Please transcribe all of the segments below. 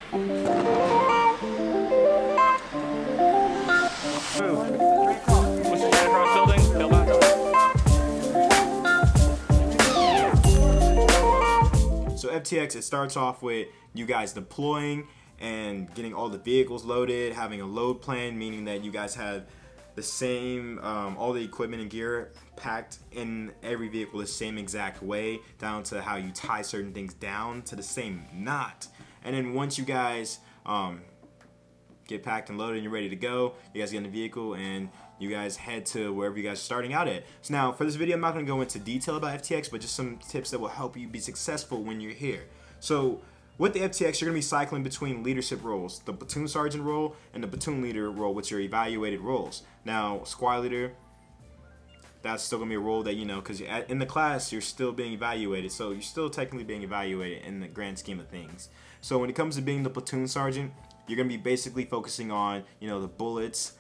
What's the straight across building? They'll bounce up. So FTX, it starts off with you guys deploying and getting all the vehicles loaded, having a load plan, meaning that you guys have the same, all the equipment and gear packed in every vehicle the same exact way, down to how you tie certain things down to the same knot. And then once you guys get packed and loaded and you're ready to go, you guys get in the vehicle and you guys head to wherever you guys are starting out at. So now for this video, I'm not going to go into detail about FTX, but just some tips that will help you be successful when you're here. So with the FTX, you're going to be cycling between leadership roles, the platoon sergeant role and the platoon leader role, which are evaluated roles. Now, squad leader, that's still going to be a role that, you know, because in the class, you're still being evaluated. So you're still technically being evaluated in the grand scheme of things. So when it comes to being the platoon sergeant, you're going to be basically focusing on, you know, the bullets,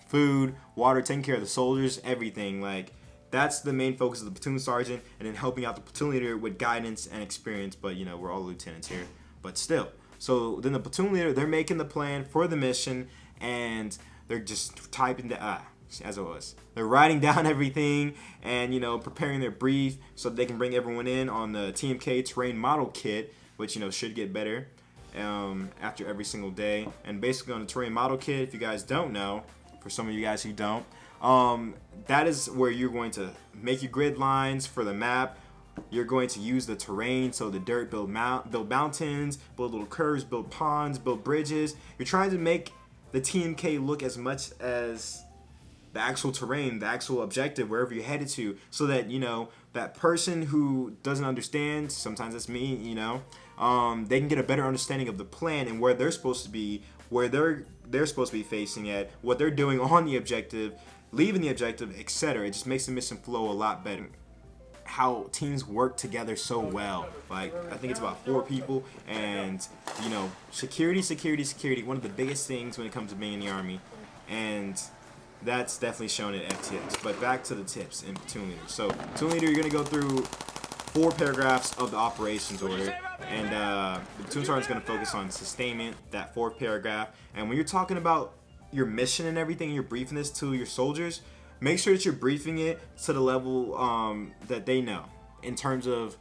food, water, taking care of the soldiers, everything. Like, that's the main focus of the platoon sergeant, and then helping out the platoon leader with guidance and experience. But, you know, we're all lieutenants here, but still. So then the platoon leader, they're making the plan for the mission, and they're just typing the as it was. They're writing down everything and, you know, preparing their brief so that they can bring everyone in on the TMK terrain model kit, which, you know, should get better after every single day. And basically on the terrain model kit, if you guys don't know, for some of you guys who don't, that is where you're going to make your grid lines for the map. You're going to use the terrain, so the dirt, build mountains, build little curves, build ponds, build bridges. You're trying to make the TMK look as much as the actual terrain, the actual objective, wherever you're headed to, so that, you know, that person who doesn't understand, sometimes that's me, you know, they can get a better understanding of the plan and where they're supposed to be, where they're supposed to be facing at, what they're doing on the objective, leaving the objective, etc. It just makes the mission flow a lot better. How teams work together so well. Like, I think it's about 4 people, and, you know, security, one of the biggest things when it comes to being in the Army, and that's definitely shown at FTX. But back to the tips in platoon leader. So platoon leader, you're going to go through 4 paragraphs of the operations order, and the platoon sergeant is going to focus on sustainment, that 4th paragraph. And when you're talking about your mission and everything, you're briefing this to your soldiers, make sure that you're briefing it to the level that they know, in terms of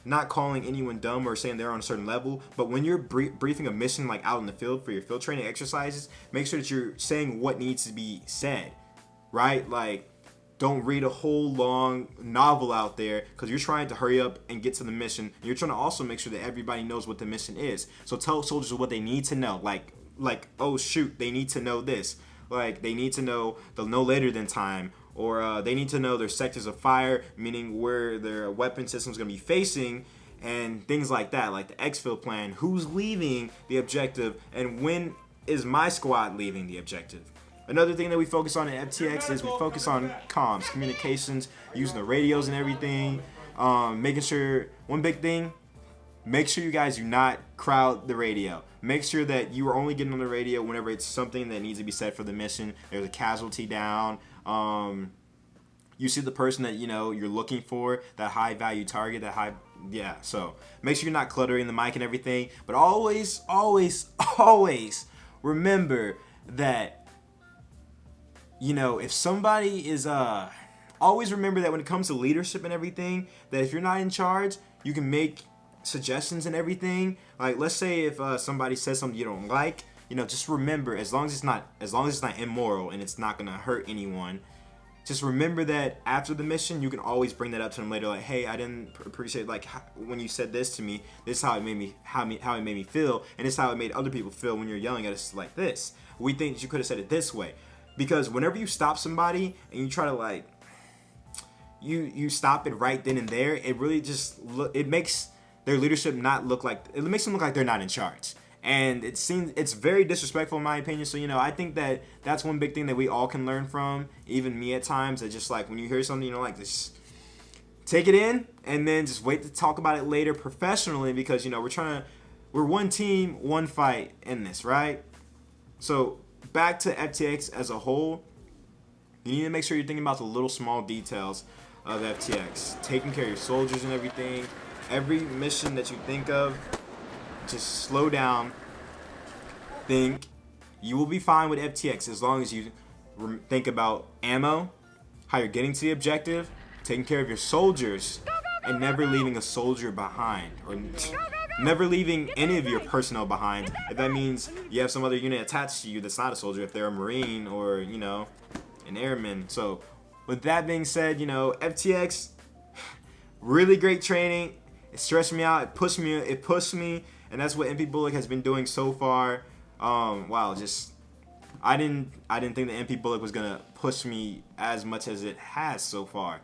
not calling anyone dumb or saying they're on a certain level. But when you're briefing a mission, like out in the field for your field training exercises, make sure that you're saying what needs to be said, right? Like, don't read a whole long novel out there, because you're trying to hurry up and get to the mission. You're trying to also make sure that everybody knows what the mission is. So tell soldiers what they need to know. Like, oh shoot, they need to know this. Like, they need to know the no later than time, or they need to know their sectors of fire, meaning where their weapon system is going to be facing, and things like that, like the exfil plan, who's leaving the objective, and when is my squad leaving the objective. Another thing that we focus on in FTX is we focus on comms, communications, using the radios and everything, making sure, one big thing, make sure you guys do not crowd the radio. Make sure that you are only getting on the radio whenever it's something that needs to be said for the mission. There's a casualty down. You see the person that, you know, you're looking for, that high value target, so make sure you're not cluttering the mic and everything. But always remember that, you know, if somebody is, always remember that when it comes to leadership and everything, that if you're not in charge, you can make suggestions and everything. Like, let's say if somebody says something you don't like, you know, just remember, as long as it's not immoral and it's not gonna hurt anyone, just remember that after the mission, you can always bring that up to them later. Like, hey, I didn't appreciate, like, when you said this to me. This is how it made me, how it made me feel, and this is how it made other people feel when you're yelling at us like this. We think that you could have said it this way, because whenever you stop somebody and you try to, like, you stop it right then and there, it really just it makes their leadership it makes them look like they're not in charge. And it's very disrespectful in my opinion. So, you know, I think that that's one big thing that we all can learn from, even me at times, that just, like, when you hear something, you know, like, just take it in and then just wait to talk about it later professionally, because, you know, we're one team, one fight in this, right? So back to FTX as a whole, you need to make sure you're thinking about the little small details of FTX, taking care of your soldiers and everything. Every mission that you think of, just slow down, think. You will be fine with FTX as long as you think about ammo, how you're getting to the objective, taking care of your soldiers, and never leaving a soldier behind, or never leaving any of your personnel behind. If that means you have some other unit attached to you that's not a soldier, if they're a Marine or, you know, an airman. So with that being said, you know, FTX, really great training. It stretched me out. It pushed me, and that's what MP BOLC has been doing so far. Wow, just I didn't think that MP BOLC was gonna push me as much as it has so far.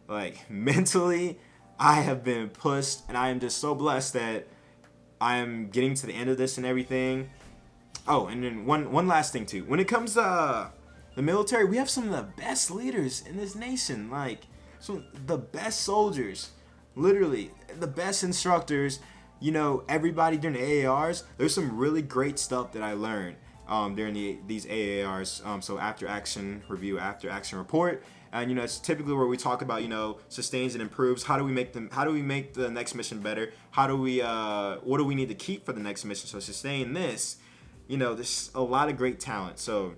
Like, mentally, I have been pushed, and I am just so blessed that I am getting to the end of this and everything. Oh, and then one last thing too. When it comes to the military, we have some of the best leaders in this nation. Like, some of the best soldiers, literally the best instructors. You know, everybody during the AARs, there's some really great stuff that I learned during these AARs. So after action review, after action report, and you know, it's typically where we talk about, you know, sustains and improves. How do we make the next mission better? How do we what do we need to keep for the next mission? So sustain this. You know, there's a lot of great talent. So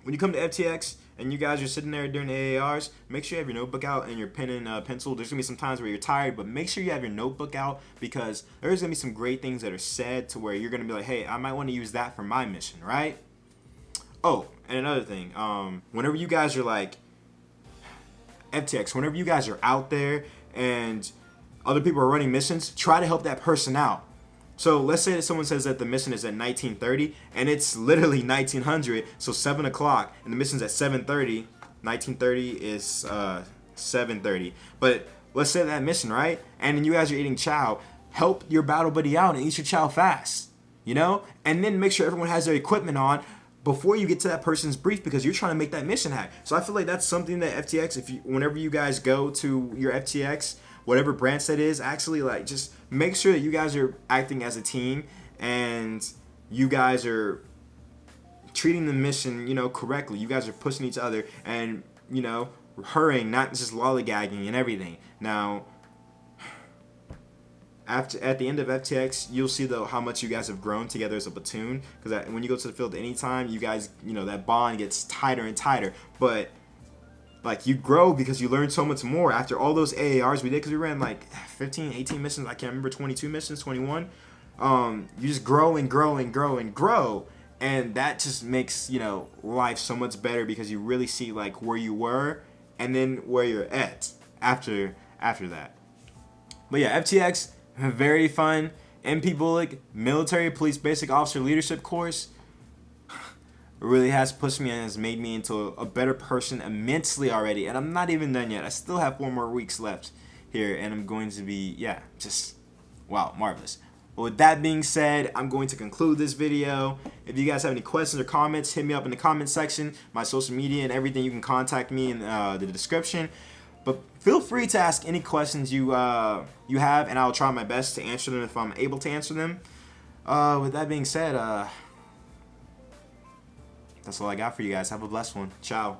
when you come to FTX and you guys are sitting there during the AARs, make sure you have your notebook out and your pen and pencil. There's gonna be some times where you're tired, but make sure you have your notebook out, because there's gonna be some great things that are said to where you're gonna be like, hey, I might want to use that for my mission, right? Oh, and another thing, whenever you guys are like FTX, whenever you guys are out there and other people are running missions, try to help that person out. So let's say that someone says that the mission is at 1930 and it's literally 1900, so 7 o'clock, and the mission's at 7:30. 1930 is 7:30. But let's say that mission, right? And then you guys are eating chow. Help your battle buddy out and eat your chow fast, you know? And then make sure everyone has their equipment on before you get to that person's brief, because you're trying to make that mission hack. So I feel like that's something that FTX, whenever you guys go to your FTX, whatever branch that is, actually, like, just make sure that you guys are acting as a team and you guys are treating the mission, you know, correctly. You guys are pushing each other and, you know, hurrying, not just lollygagging and everything. Now, at the end of FTX, you'll see though how much you guys have grown together as a platoon, because when you go to the field anytime, you guys, you know, that bond gets tighter and tighter. But like, you grow because you learn so much more after all those AARs we did, because we ran like 15, 18 missions. I can't remember, 22 missions, 21. You just grow and grow and grow and grow, and that just makes, you know, life so much better, because you really see like where you were and then where you're at after that. But yeah, FTX, very fun. MP BOLC, military police basic officer leadership course, really has pushed me and has made me into a better person immensely already. And I'm not even done yet. I still have 4 more weeks left here, and I'm going to be, yeah, just, wow, marvelous. But with that being said, I'm going to conclude this video. If you guys have any questions or comments, hit me up in the comment section. My social media and everything, you can contact me in the description. But feel free to ask any questions you have, and I'll try my best to answer them if I'm able to answer them. With that being said, that's all I got for you guys. Have a blessed one. Ciao.